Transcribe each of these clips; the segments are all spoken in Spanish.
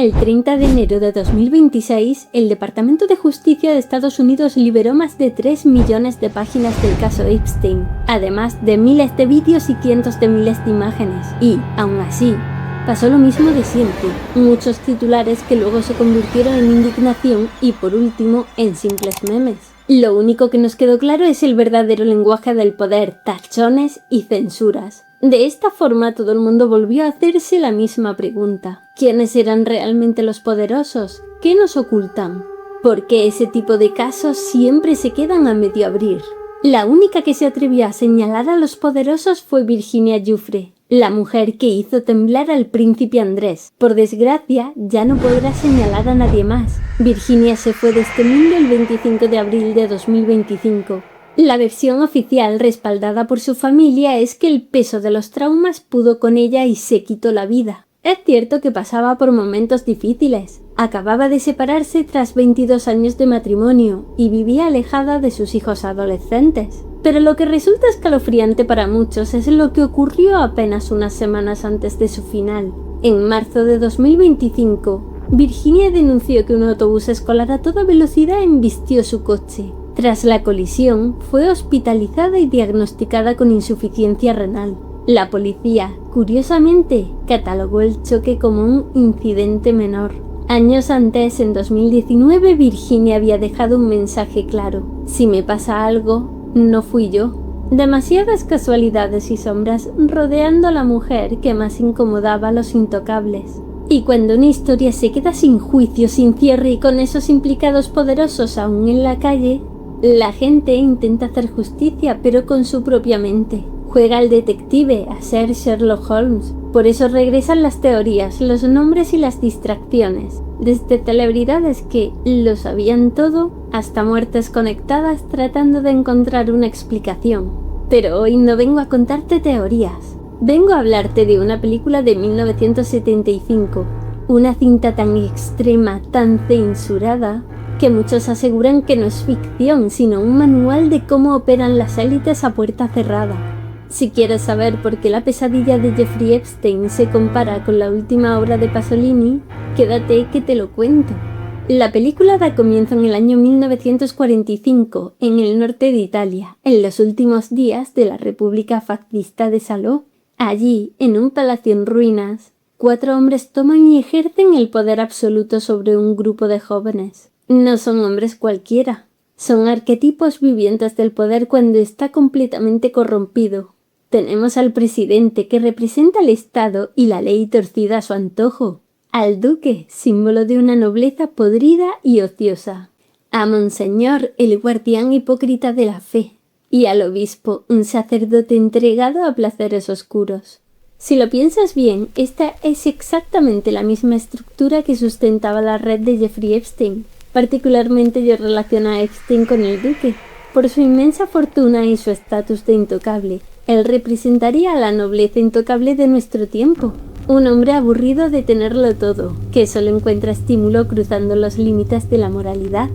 El 30 de enero de 2026, el Departamento de Justicia de Estados Unidos liberó más de 3 millones de páginas del caso Epstein, además de miles de vídeos y cientos de miles de imágenes. Y, aún así, pasó lo mismo de siempre, muchos titulares que luego se convirtieron en indignación y, por último, en simples memes. Lo único que nos quedó claro es el verdadero lenguaje del poder, tachones y censuras. De esta forma todo el mundo volvió a hacerse la misma pregunta. ¿Quiénes eran realmente los poderosos? ¿Qué nos ocultan? ¿Por qué ese tipo de casos siempre se quedan a medio abrir? La única que se atrevió a señalar a los poderosos fue Virginia Giuffre, la mujer que hizo temblar al príncipe Andrés. Por desgracia, ya no podrá señalar a nadie más. Virginia se fue de este mundo el 25 de abril de 2025. La versión oficial, respaldada por su familia, es que el peso de los traumas pudo con ella y se quitó la vida. Es cierto que pasaba por momentos difíciles. Acababa de separarse tras 22 años de matrimonio y vivía alejada de sus hijos adolescentes. Pero lo que resulta escalofriante para muchos es lo que ocurrió apenas unas semanas antes de su final. En marzo de 2025, Virginia denunció que un autobús escolar a toda velocidad embistió su coche. Tras la colisión, fue hospitalizada y diagnosticada con insuficiencia renal. La policía, curiosamente, catalogó el choque como un incidente menor. Años antes, en 2019, Virginia había dejado un mensaje claro: si me pasa algo, no fui yo. Demasiadas casualidades y sombras rodeando a la mujer que más incomodaba a los intocables. Y cuando una historia se queda sin juicio, sin cierre y con esos implicados poderosos aún en la calle, la gente intenta hacer justicia, pero con su propia mente. Juega al detective, a ser Sherlock Holmes. Por eso regresan las teorías, los nombres y las distracciones. Desde celebridades que lo sabían todo, hasta muertes conectadas tratando de encontrar una explicación. Pero hoy no vengo a contarte teorías. Vengo a hablarte de una película de 1975. Una cinta tan extrema, tan censurada, que muchos aseguran que no es ficción, sino un manual de cómo operan las élites a puerta cerrada. Si quieres saber por qué la pesadilla de Jeffrey Epstein se compara con la última obra de Pasolini, quédate que te lo cuento. La película da comienzo en el año 1945, en el norte de Italia, en los últimos días de la República Fascista de Salò. Allí, en un palacio en ruinas, 4 hombres toman y ejercen el poder absoluto sobre un grupo de jóvenes. No son hombres cualquiera, son arquetipos vivientes del poder cuando está completamente corrompido. Tenemos al presidente, que representa al Estado y la ley torcida a su antojo; al duque, símbolo de una nobleza podrida y ociosa; a Monseñor, el guardián hipócrita de la fe; y al obispo, un sacerdote entregado a placeres oscuros. Si lo piensas bien, esta es exactamente la misma estructura que sustentaba la red de Jeffrey Epstein. Particularmente yo relaciono a Epstein con el duque. Por su inmensa fortuna y su estatus de intocable, él representaría a la nobleza intocable de nuestro tiempo. Un hombre aburrido de tenerlo todo, que solo encuentra estímulo cruzando los límites de la moralidad.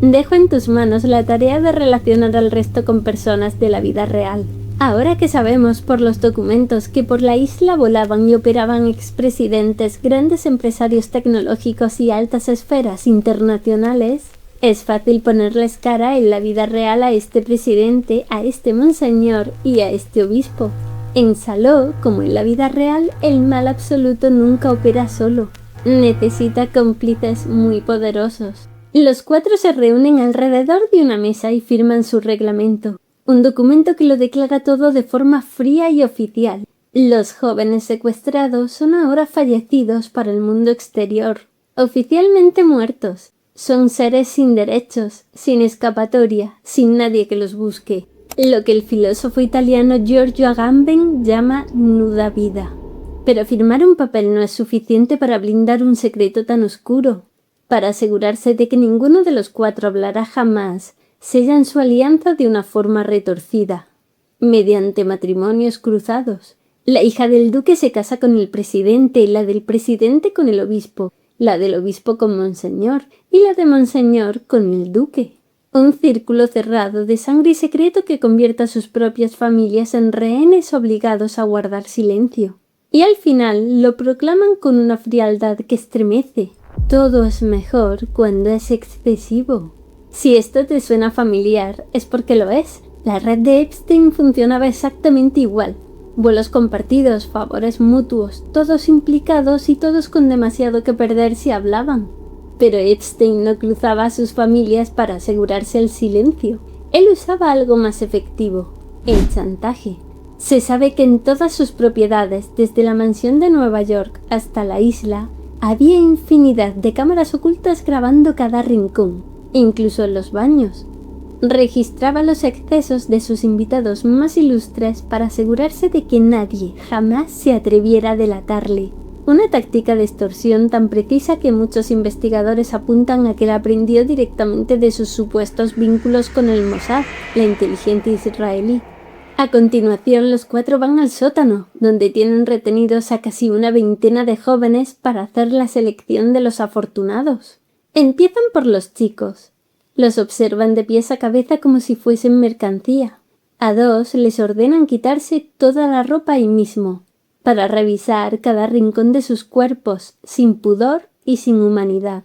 Dejo en tus manos la tarea de relacionar al resto con personas de la vida real. Ahora que sabemos por los documentos que por la isla volaban y operaban expresidentes, grandes empresarios tecnológicos y altas esferas internacionales, es fácil ponerles cara en la vida real a este presidente, a este monseñor y a este obispo. En Salò, como en la vida real, el mal absoluto nunca opera solo. Necesita cómplices muy poderosos. Los 4 se reúnen alrededor de una mesa y firman su reglamento. Un documento que lo declara todo de forma fría y oficial. Los jóvenes secuestrados son ahora fallecidos para el mundo exterior, oficialmente muertos. Son seres sin derechos, sin escapatoria, sin nadie que los busque. Lo que el filósofo italiano Giorgio Agamben llama nuda vida. Pero firmar un papel no es suficiente para blindar un secreto tan oscuro. Para asegurarse de que ninguno de los 4 hablará jamás, sellan su alianza de una forma retorcida, mediante matrimonios cruzados. La hija del duque se casa con el presidente, la del presidente con el obispo, la del obispo con Monseñor y la de Monseñor con el duque. Un círculo cerrado de sangre y secreto que convierte a sus propias familias en rehenes obligados a guardar silencio. Y al final lo proclaman con una frialdad que estremece. Todo es mejor cuando es excesivo. Si esto te suena familiar, es porque lo es. La red de Epstein funcionaba exactamente igual. Vuelos compartidos, favores mutuos, todos implicados y todos con demasiado que perder si hablaban. Pero Epstein no cruzaba a sus familias para asegurarse el silencio. Él usaba algo más efectivo, el chantaje. Se sabe que en todas sus propiedades, desde la mansión de Nueva York hasta la isla, había infinidad de cámaras ocultas grabando cada rincón, incluso en los baños. Registraba los excesos de sus invitados más ilustres para asegurarse de que nadie jamás se atreviera a delatarle. Una táctica de extorsión tan precisa que muchos investigadores apuntan a que la aprendió directamente de sus supuestos vínculos con el Mossad, la inteligencia israelí. A continuación, los 4 van al sótano, donde tienen retenidos a casi una veintena de jóvenes para hacer la selección de los afortunados. Empiezan por los chicos. Los observan de pies a cabeza como si fuesen mercancía. A 2 les ordenan quitarse toda la ropa ahí mismo, para revisar cada rincón de sus cuerpos, sin pudor y sin humanidad.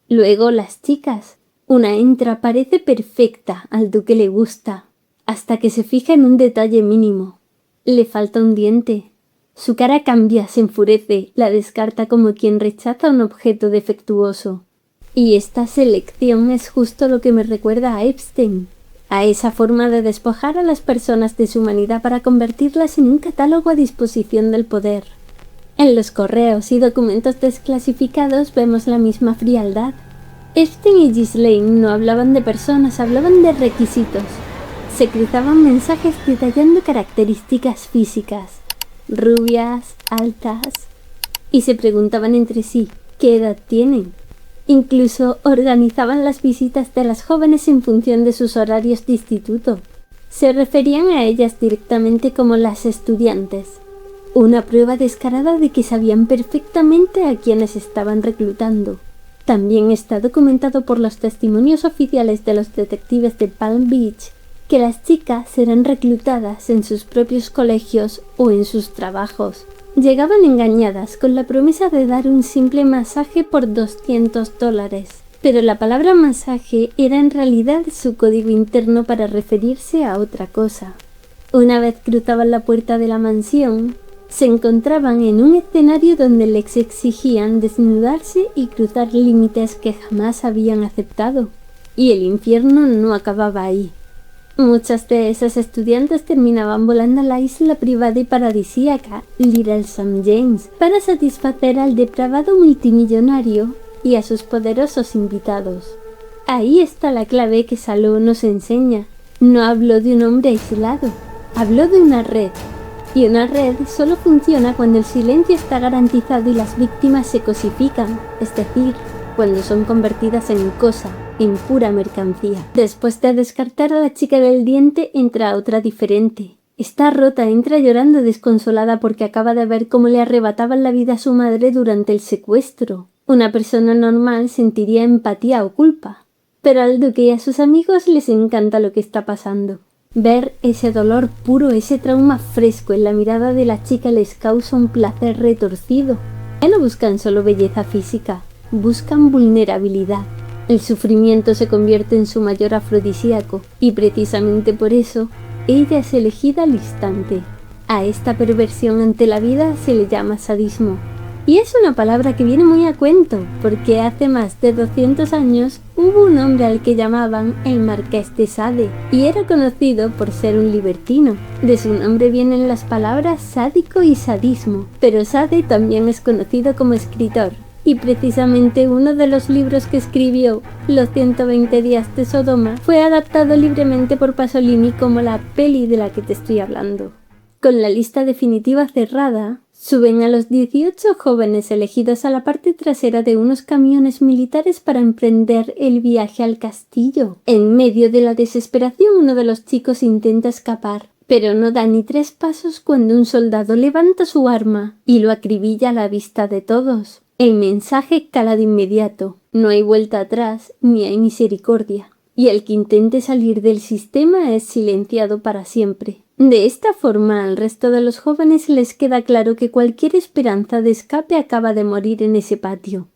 Luego las chicas. Una entra, parece perfecta, al duque le gusta, hasta que se fija en un detalle mínimo. Le falta un diente. Su cara cambia, se enfurece, la descarta como quien rechaza un objeto defectuoso. Y esta selección es justo lo que me recuerda a Epstein, a esa forma de despojar a las personas de su humanidad para convertirlas en un catálogo a disposición del poder. En los correos y documentos desclasificados vemos la misma frialdad. Epstein y Ghislaine no hablaban de personas, hablaban de requisitos. Se cruzaban mensajes detallando características físicas, rubias, altas, y se preguntaban entre sí qué edad tienen. Incluso organizaban las visitas de las jóvenes en función de sus horarios de instituto. Se referían a ellas directamente como las estudiantes, una prueba descarada de que sabían perfectamente a quienes estaban reclutando. También está documentado por los testimonios oficiales de los detectives de Palm Beach que las chicas serán reclutadas en sus propios colegios o en sus trabajos. Llegaban engañadas con la promesa de dar un simple masaje por $200, pero la palabra masaje era en realidad su código interno para referirse a otra cosa. Una vez cruzaban la puerta de la mansión, se encontraban en un escenario donde les exigían desnudarse y cruzar límites que jamás habían aceptado. Y el infierno no acababa ahí. Muchas de esas estudiantes terminaban volando a la isla privada y paradisíaca Little St. James para satisfacer al depravado multimillonario y a sus poderosos invitados. Ahí está la clave que Saló nos enseña. No habló de un hombre aislado, habló de una red. Y una red solo funciona cuando el silencio está garantizado y las víctimas se cosifican, es decir, cuando son convertidas en cosa, en pura mercancía. Después de descartar a la chica del diente, entra otra diferente. Está rota, entra llorando desconsolada porque acaba de ver cómo le arrebataban la vida a su madre durante el secuestro. Una persona normal sentiría empatía o culpa, pero al duque y a sus amigos les encanta lo que está pasando. Ver ese dolor puro, ese trauma fresco en la mirada de la chica les causa un placer retorcido. Ya no buscan solo belleza física, buscan vulnerabilidad. El sufrimiento se convierte en su mayor afrodisíaco y precisamente por eso ella es elegida al instante. A esta perversión ante la vida se le llama sadismo. Y es una palabra que viene muy a cuento, porque hace más de 200 años hubo un hombre al que llamaban el Marqués de Sade, y era conocido por ser un libertino. De su nombre vienen las palabras sádico y sadismo, pero Sade también es conocido como escritor, y precisamente uno de los libros que escribió, Los 120 días de Sodoma, fue adaptado libremente por Pasolini como la peli de la que te estoy hablando. Con la lista definitiva cerrada, suben a los 18 jóvenes elegidos a la parte trasera de unos camiones militares para emprender el viaje al castillo. En medio de la desesperación, uno de los chicos intenta escapar, pero no da ni 3 pasos cuando un soldado levanta su arma y lo acribilla a la vista de todos. El mensaje cala de inmediato. No hay vuelta atrás, ni hay misericordia. Y el que intente salir del sistema es silenciado para siempre. De esta forma, al resto de los jóvenes les queda claro que cualquier esperanza de escape acaba de morir en ese patio.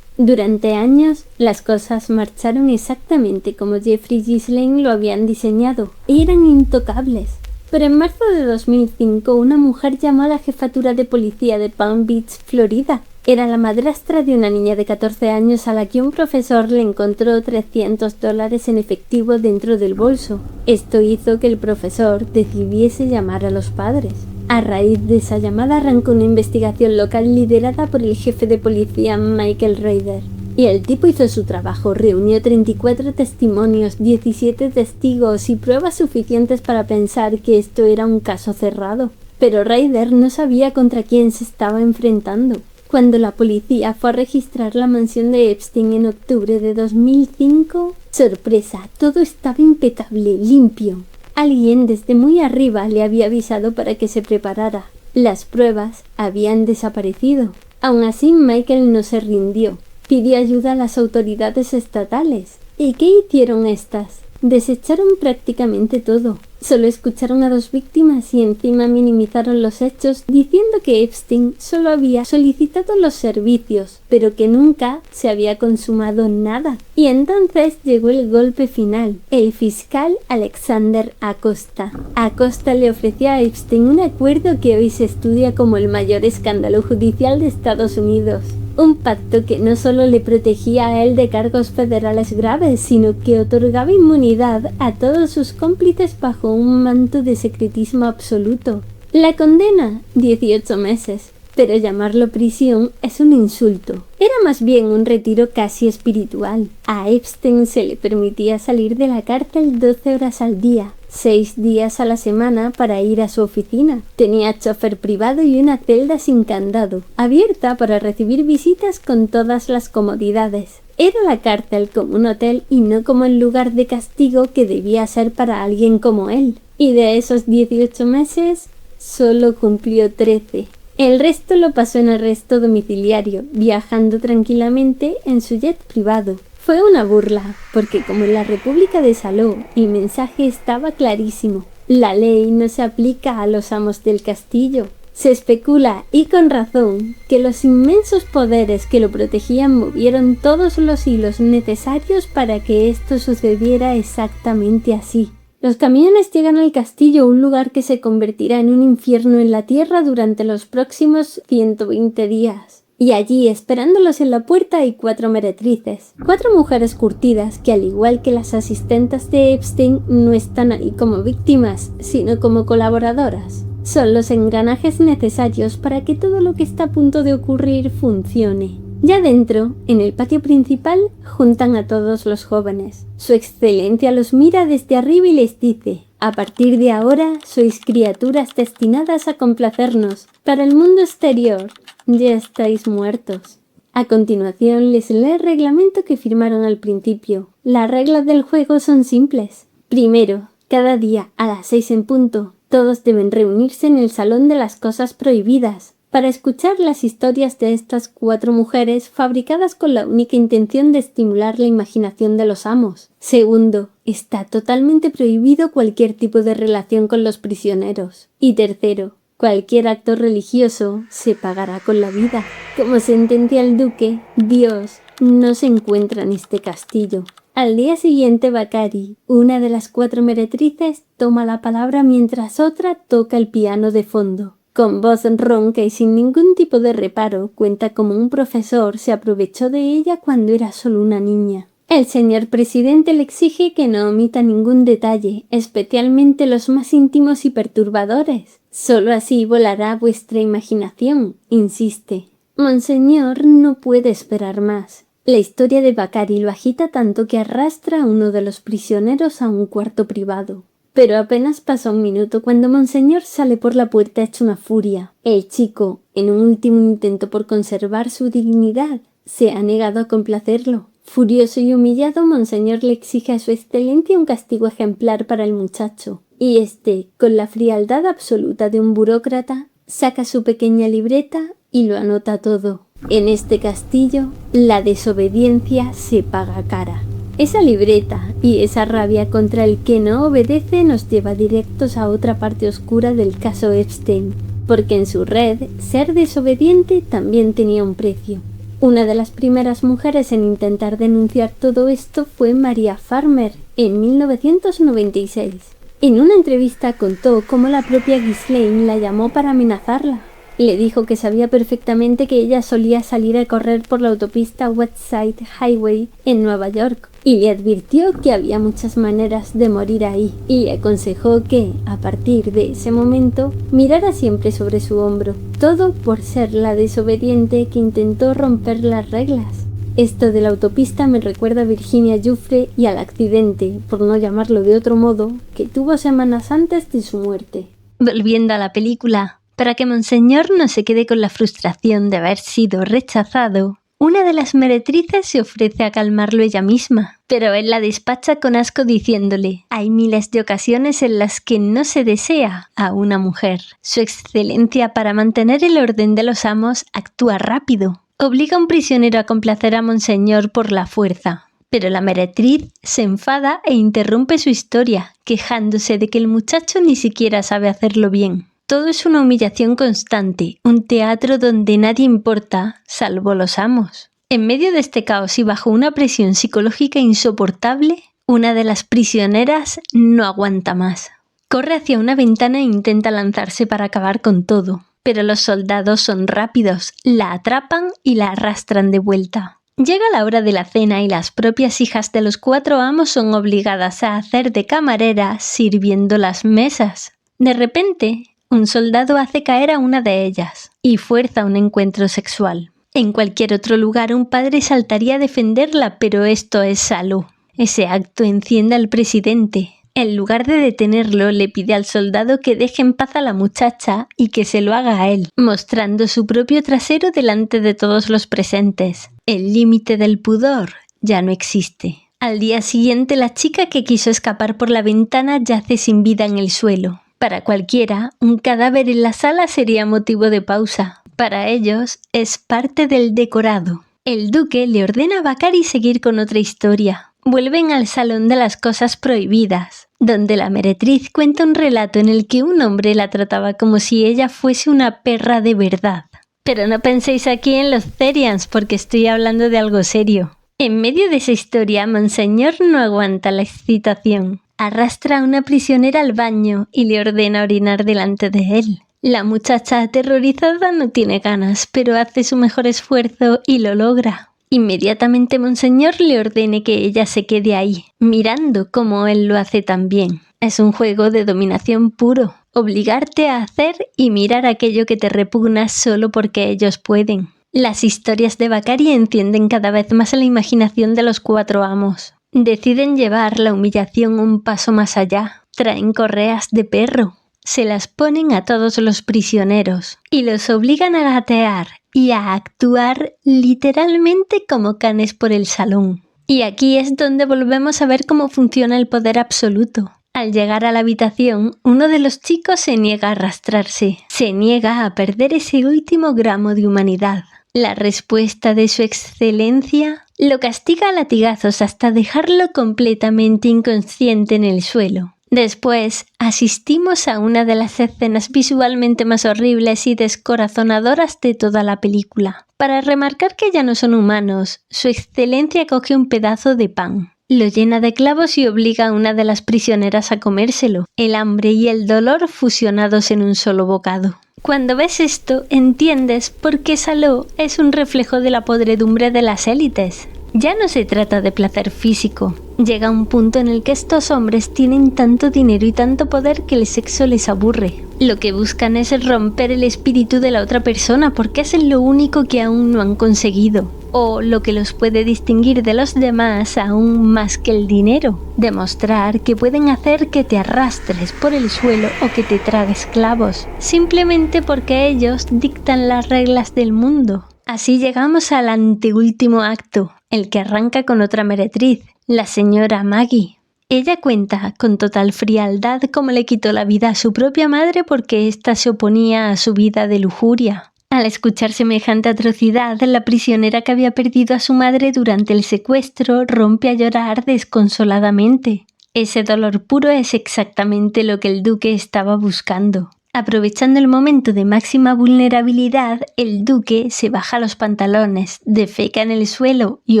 Durante años, las cosas marcharon exactamente como Jeffrey y Ghislaine lo habían diseñado. Eran intocables. Pero en marzo de 2005, una mujer llamó a la jefatura de policía de Palm Beach, Florida. Era la madrastra de una niña de 14 años a la que un profesor le encontró $300 en efectivo dentro del bolso. Esto hizo que el profesor decidiese llamar a los padres. A raíz de esa llamada arrancó una investigación local liderada por el jefe de policía Michael Ryder. Y el tipo hizo su trabajo, reunió 34 testimonios, 17 testigos y pruebas suficientes para pensar que esto era un caso cerrado. Pero Ryder no sabía contra quién se estaba enfrentando. Cuando la policía fue a registrar la mansión de Epstein en octubre de 2005, ¡sorpresa! Todo estaba impecable, limpio. Alguien desde muy arriba le había avisado para que se preparara. Las pruebas habían desaparecido. Aún así, Michael no se rindió. Pidió ayuda a las autoridades estatales. ¿Y qué hicieron estas? Desecharon prácticamente todo. Solo escucharon a 2 víctimas y encima minimizaron los hechos diciendo que Epstein solo había solicitado los servicios, pero que nunca se había consumado nada. Y entonces llegó el golpe final. El fiscal Alexander Acosta. Acosta le ofreció a Epstein un acuerdo que hoy se estudia como el mayor escándalo judicial de Estados Unidos. Un pacto que no solo le protegía a él de cargos federales graves, sino que otorgaba inmunidad a todos sus cómplices bajo un manto de secretismo absoluto. La condena, 18 meses, pero llamarlo prisión es un insulto. Era más bien un retiro casi espiritual. A Epstein se le permitía salir de la cárcel 12 horas al día, 6 días a la semana para ir a su oficina. Tenía chofer privado y una celda sin candado, abierta para recibir visitas con todas las comodidades. Era la cárcel como un hotel y no como el lugar de castigo que debía ser para alguien como él. Y de esos 18 meses, solo cumplió 13. El resto lo pasó en arresto domiciliario, viajando tranquilamente en su jet privado. Fue una burla, porque como en la República de Saló, el mensaje estaba clarísimo. La ley no se aplica a los amos del castillo. Se especula, y con razón, que los inmensos poderes que lo protegían movieron todos los hilos necesarios para que esto sucediera exactamente así. Los camiones llegan al castillo, un lugar que se convertirá en un infierno en la tierra durante los próximos 120 días. Y allí, esperándolos en la puerta, hay 4 meretrices. 4 mujeres curtidas que, al igual que las asistentes de Epstein, no están ahí como víctimas, sino como colaboradoras. Son los engranajes necesarios para que todo lo que está a punto de ocurrir funcione. Ya dentro, en el patio principal, juntan a todos los jóvenes. Su excelencia los mira desde arriba y les dice: a partir de ahora sois criaturas destinadas a complacernos. Para el mundo exterior, ya estáis muertos. A continuación les lee el reglamento que firmaron al principio. Las reglas del juego son simples. Primero, cada día a las 6 en punto, todos deben reunirse en el Salón de las Cosas Prohibidas para escuchar las historias de estas 4 mujeres fabricadas con la única intención de estimular la imaginación de los amos. Segundo, está totalmente prohibido cualquier tipo de relación con los prisioneros. Y tercero, cualquier acto religioso se pagará con la vida. Como sentencia el duque, Dios no se encuentra en este castillo. Al día siguiente, Bakari, una de las 4 meretrices, toma la palabra mientras otra toca el piano de fondo. Con voz ronca y sin ningún tipo de reparo, cuenta cómo un profesor se aprovechó de ella cuando era solo una niña. El señor presidente le exige que no omita ningún detalle, especialmente los más íntimos y perturbadores. Solo así volará vuestra imaginación, insiste. Monseñor no puede esperar más. La historia de Bakari lo agita tanto que arrastra a uno de los prisioneros a un cuarto privado. Pero apenas pasa un minuto cuando Monseñor sale por la puerta hecho una furia. El chico, en un último intento por conservar su dignidad, se ha negado a complacerlo. Furioso y humillado, Monseñor le exige a su excelencia un castigo ejemplar para el muchacho. Y este, con la frialdad absoluta de un burócrata, saca su pequeña libreta y lo anota todo. En este castillo, la desobediencia se paga cara. Esa libreta y esa rabia contra el que no obedece nos lleva directos a otra parte oscura del caso Epstein, porque en su red, ser desobediente también tenía un precio. Una de las primeras mujeres en intentar denunciar todo esto fue Maria Farmer, en 1996. En una entrevista contó cómo la propia Ghislaine la llamó para amenazarla. Le dijo que sabía perfectamente que ella solía salir a correr por la autopista West Side Highway en Nueva York y le advirtió que había muchas maneras de morir ahí y le aconsejó que, a partir de ese momento, mirara siempre sobre su hombro, todo por ser la desobediente que intentó romper las reglas. Esto de la autopista me recuerda a Virginia Giuffre y al accidente, por no llamarlo de otro modo, que tuvo semanas antes de su muerte. Volviendo a la película, para que Monseñor no se quede con la frustración de haber sido rechazado, una de las meretrices se ofrece a calmarlo ella misma, pero él la despacha con asco diciéndole: hay miles de ocasiones en las que no se desea a una mujer. Su excelencia, para mantener el orden de los amos, actúa rápido. Obliga a un prisionero a complacer a Monseñor por la fuerza. Pero la meretriz se enfada e interrumpe su historia, quejándose de que el muchacho ni siquiera sabe hacerlo bien. Todo es una humillación constante, un teatro donde nadie importa, salvo los amos. En medio de este caos y bajo una presión psicológica insoportable, una de las prisioneras no aguanta más. Corre hacia una ventana e intenta lanzarse para acabar con todo, pero los soldados son rápidos, la atrapan y la arrastran de vuelta. Llega la hora de la cena y las propias hijas de los 4 amos son obligadas a hacer de camareras sirviendo las mesas. De repente, un soldado hace caer a una de ellas y fuerza un encuentro sexual. En cualquier otro lugar un padre saltaría a defenderla, pero esto es salud. Ese acto enciende al presidente. En lugar de detenerlo, le pide al soldado que deje en paz a la muchacha y que se lo haga a él, mostrando su propio trasero delante de todos los presentes. El límite del pudor ya no existe. Al día siguiente, la chica que quiso escapar por la ventana yace sin vida en el suelo. Para cualquiera, un cadáver en la sala sería motivo de pausa. Para ellos, es parte del decorado. El duque le ordena a Bakari seguir con otra historia. Vuelven al salón de las cosas prohibidas, donde la meretriz cuenta un relato en el que un hombre la trataba como si ella fuese una perra de verdad. Pero no penséis aquí en los Therians, porque estoy hablando de algo serio. En medio de esa historia, Monseñor no aguanta la excitación. Arrastra a una prisionera al baño y le ordena orinar delante de él. La muchacha aterrorizada no tiene ganas, pero hace su mejor esfuerzo y lo logra. Inmediatamente Monseñor le ordene que ella se quede ahí, mirando como él lo hace también. Es un juego de dominación puro, obligarte a hacer y mirar aquello que te repugna solo porque ellos pueden. Las historias de Bakari encienden cada vez más la imaginación de los 4 amos. Deciden llevar la humillación un paso más allá. Traen correas de perro, se las ponen a todos los prisioneros y los obligan a gatear y a actuar literalmente como canes por el salón. Y aquí es donde volvemos a ver cómo funciona el poder absoluto. Al llegar a la habitación, uno de los chicos se niega a arrastrarse, se niega a perder ese último gramo de humanidad. La respuesta de su excelencia lo castiga a latigazos hasta dejarlo completamente inconsciente en el suelo. Después, asistimos a una de las escenas visualmente más horribles y descorazonadoras de toda la película. Para remarcar que ya no son humanos, su excelencia coge un pedazo de pan, lo llena de clavos y obliga a una de las prisioneras a comérselo, el hambre y el dolor fusionados en un solo bocado. Cuando ves esto, entiendes por qué Saló es un reflejo de la podredumbre de las élites. Ya no se trata de placer físico. Llega un punto en el que estos hombres tienen tanto dinero y tanto poder que el sexo les aburre. Lo que buscan es romper el espíritu de la otra persona porque es lo único que aún no han conseguido. O lo que los puede distinguir de los demás aún más que el dinero. Demostrar que pueden hacer que te arrastres por el suelo o que te tragues clavos. Simplemente porque ellos dictan las reglas del mundo. Así llegamos al anteúltimo acto, el que arranca con otra meretriz, la señora Maggie. Ella cuenta con total frialdad cómo le quitó la vida a su propia madre porque ésta se oponía a su vida de lujuria. Al escuchar semejante atrocidad, la prisionera que había perdido a su madre durante el secuestro rompe a llorar desconsoladamente. Ese dolor puro es exactamente lo que el duque estaba buscando. Aprovechando el momento de máxima vulnerabilidad, el duque se baja los pantalones, defeca en el suelo y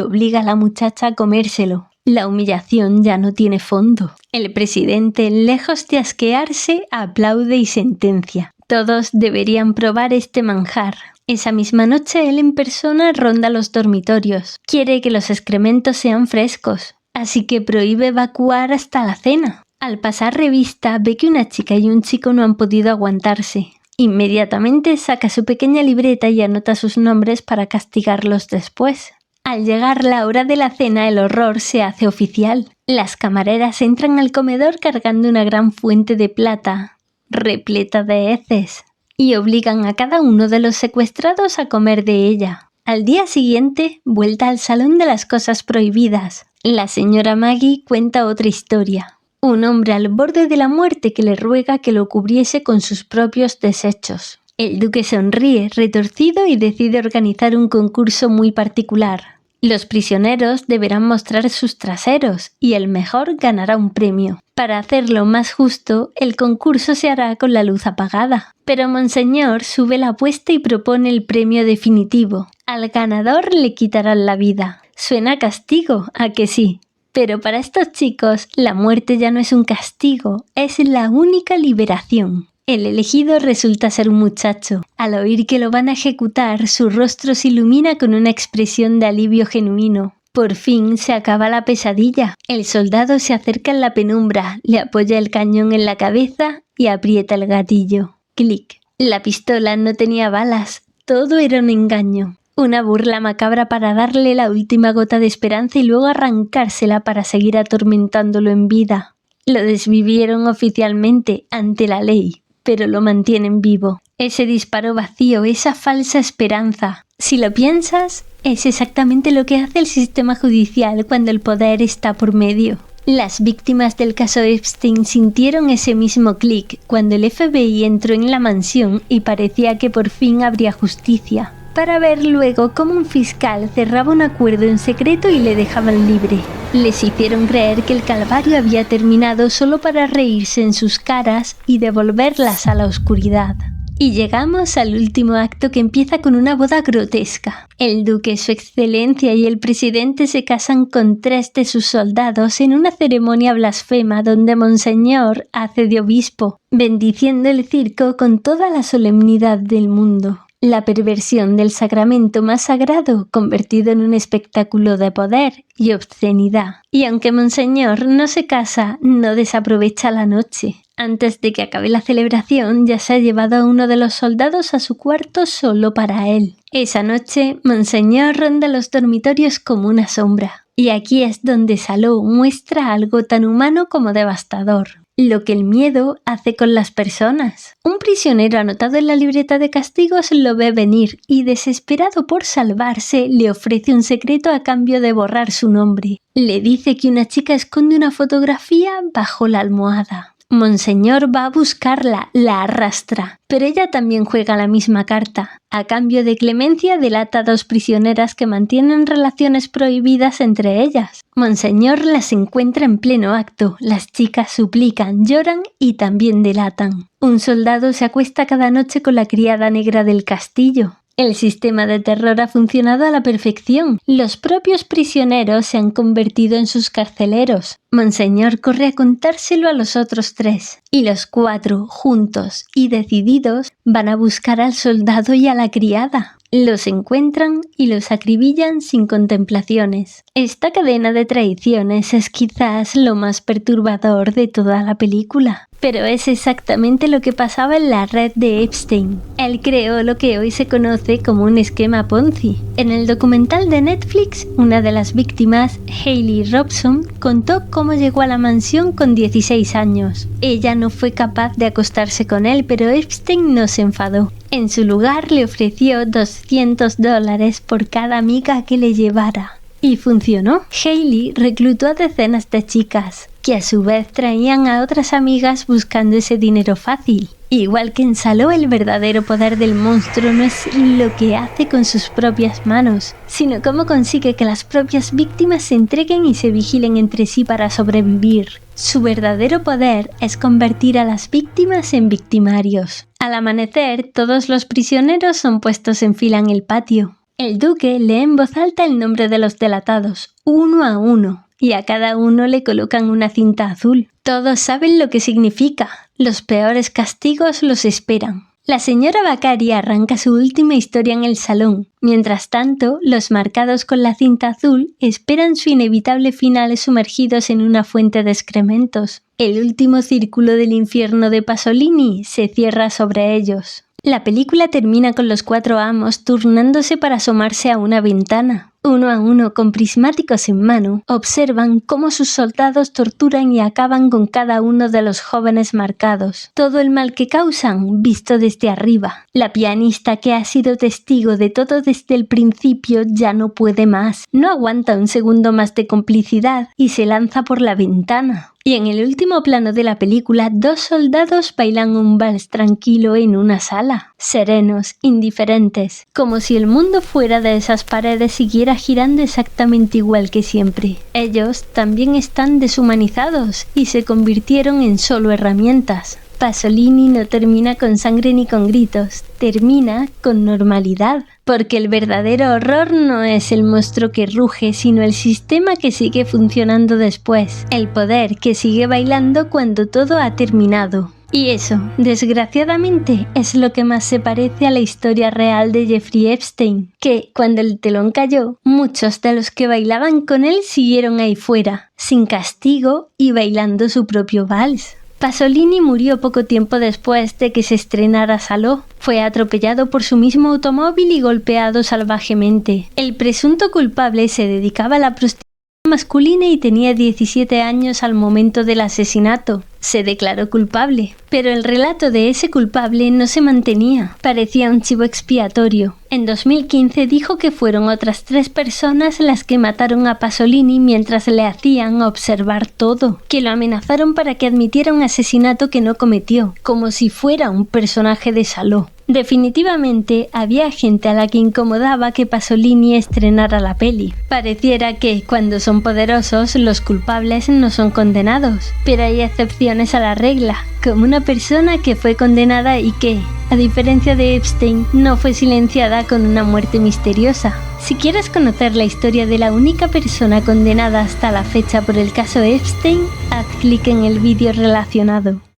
obliga a la muchacha a comérselo. La humillación ya no tiene fondo. El presidente, lejos de asquearse, aplaude y sentencia. Todos deberían probar este manjar. Esa misma noche él en persona ronda los dormitorios. Quiere que los excrementos sean frescos, así que prohíbe evacuar hasta la cena. Al pasar revista ve que una chica y un chico no han podido aguantarse. Inmediatamente saca su pequeña libreta y anota sus nombres para castigarlos después. Al llegar la hora de la cena, el horror se hace oficial. Las camareras entran al comedor cargando una gran fuente de plata, repleta de heces, y obligan a cada uno de los secuestrados a comer de ella. Al día siguiente, vuelta al salón de las cosas prohibidas. La señora Maggie cuenta otra historia. Un hombre al borde de la muerte que le ruega que lo cubriese con sus propios desechos. El duque sonríe, retorcido, y decide organizar un concurso muy particular. Los prisioneros deberán mostrar sus traseros y el mejor ganará un premio. Para hacerlo más justo, el concurso se hará con la luz apagada. Pero Monseñor sube la apuesta y propone el premio definitivo. Al ganador le quitarán la vida. Suena a castigo, ¿a que sí? Pero para estos chicos, la muerte ya no es un castigo, es la única liberación. El elegido resulta ser un muchacho. Al oír que lo van a ejecutar, su rostro se ilumina con una expresión de alivio genuino. Por fin se acaba la pesadilla. El soldado se acerca en la penumbra, le apoya el cañón en la cabeza y aprieta el gatillo. Clic. La pistola no tenía balas. Todo era un engaño. Una burla macabra para darle la última gota de esperanza y luego arrancársela para seguir atormentándolo en vida. Lo desvivieron oficialmente ante la ley, pero lo mantienen vivo. Ese disparo vacío, esa falsa esperanza. Si lo piensas, es exactamente lo que hace el sistema judicial cuando el poder está por medio. Las víctimas del caso Epstein sintieron ese mismo clic cuando el FBI entró en la mansión y parecía que por fin habría justicia, para ver luego cómo un fiscal cerraba un acuerdo en secreto y le dejaban libre. Les hicieron creer que el calvario había terminado solo para reírse en sus caras y devolverlas a la oscuridad. Y llegamos al último acto, que empieza con una boda grotesca. El duque, su excelencia y el presidente se casan con 3 de sus soldados en una ceremonia blasfema donde Monseñor hace de obispo, bendiciendo el circo con toda la solemnidad del mundo. La perversión del sacramento más sagrado convertido en un espectáculo de poder y obscenidad. Y aunque Monseñor no se casa, no desaprovecha la noche. Antes de que acabe la celebración, ya se ha llevado a uno de los soldados a su cuarto solo para él. Esa noche, Monseñor ronda los dormitorios como una sombra. Y aquí es donde Saló muestra algo tan humano como devastador. Lo que el miedo hace con las personas. Un prisionero anotado en la libreta de castigos lo ve venir y, desesperado por salvarse, le ofrece un secreto a cambio de borrar su nombre. Le dice que una chica esconde una fotografía bajo la almohada. Monseñor va a buscarla, la arrastra, pero ella también juega la misma carta. A cambio de clemencia, delata a 2 prisioneras que mantienen relaciones prohibidas entre ellas. Monseñor las encuentra en pleno acto. Las chicas suplican, lloran y también delatan. Un soldado se acuesta cada noche con la criada negra del castillo. El sistema de terror ha funcionado a la perfección. Los propios prisioneros se han convertido en sus carceleros. Monseñor corre a contárselo a los otros 3. Y los 4, juntos y decididos, van a buscar al soldado y a la criada. Los encuentran y los acribillan sin contemplaciones. Esta cadena de traiciones es quizás lo más perturbador de toda la película. Pero es exactamente lo que pasaba en la red de Epstein. Él creó lo que hoy se conoce como un esquema Ponzi. En el documental de Netflix, una de las víctimas, Hayley Robson, contó cómo llegó a la mansión con 16 años. Ella no fue capaz de acostarse con él, pero Epstein no se enfadó. En su lugar le ofreció $200 por cada amiga que le llevara. Y funcionó. Hailey reclutó a decenas de chicas, que a su vez traían a otras amigas buscando ese dinero fácil. Igual que en Saló, el verdadero poder del monstruo no es lo que hace con sus propias manos, sino cómo consigue que las propias víctimas se entreguen y se vigilen entre sí para sobrevivir. Su verdadero poder es convertir a las víctimas en victimarios. Al amanecer, todos los prisioneros son puestos en fila en el patio. El duque lee en voz alta el nombre de los delatados, uno a uno, y a cada uno le colocan una cinta azul. Todos saben lo que significa. Los peores castigos los esperan. La señora Bakari arranca su última historia en el salón. Mientras tanto, los marcados con la cinta azul esperan su inevitable final sumergidos en una fuente de excrementos. El último círculo del infierno de Pasolini se cierra sobre ellos. La película termina con los 4 amos turnándose para asomarse a una ventana. Uno a uno, con prismáticos en mano, observan cómo sus soldados torturan y acaban con cada uno de los jóvenes marcados. Todo el mal que causan, visto desde arriba. La pianista, que ha sido testigo de todo desde el principio, ya no puede más. No aguanta un segundo más de complicidad y se lanza por la ventana. Y en el último plano de la película, 2 soldados bailan un vals tranquilo en una sala, serenos, indiferentes, como si el mundo fuera de esas paredes siguiera girando exactamente igual que siempre. Ellos también están deshumanizados y se convirtieron en solo herramientas. Pasolini no termina con sangre ni con gritos, termina con normalidad. Porque el verdadero horror no es el monstruo que ruge, sino el sistema que sigue funcionando después, el poder que sigue bailando cuando todo ha terminado. Y eso, desgraciadamente, es lo que más se parece a la historia real de Jeffrey Epstein, que, cuando el telón cayó, muchos de los que bailaban con él siguieron ahí fuera, sin castigo y bailando su propio vals. Pasolini murió poco tiempo después de que se estrenara Saló. Fue atropellado por su mismo automóvil y golpeado salvajemente. El presunto culpable se dedicaba a la prostitución masculina y tenía 17 años al momento del asesinato. Se declaró culpable, pero el relato de ese culpable no se mantenía. Parecía un chivo expiatorio. En 2015 dijo que fueron otras 3 personas las que mataron a Pasolini mientras le hacían observar todo, que lo amenazaron para que admitiera un asesinato que no cometió, como si fuera un personaje de Saló. Definitivamente había gente a la que incomodaba que Pasolini estrenara la peli. Pareciera que, cuando son poderosos, los culpables no son condenados, pero hay excepciones a la regla, como una persona que fue condenada y que, a diferencia de Epstein, no fue silenciada con una muerte misteriosa. Si quieres conocer la historia de la única persona condenada hasta la fecha por el caso Epstein, haz clic en el vídeo relacionado.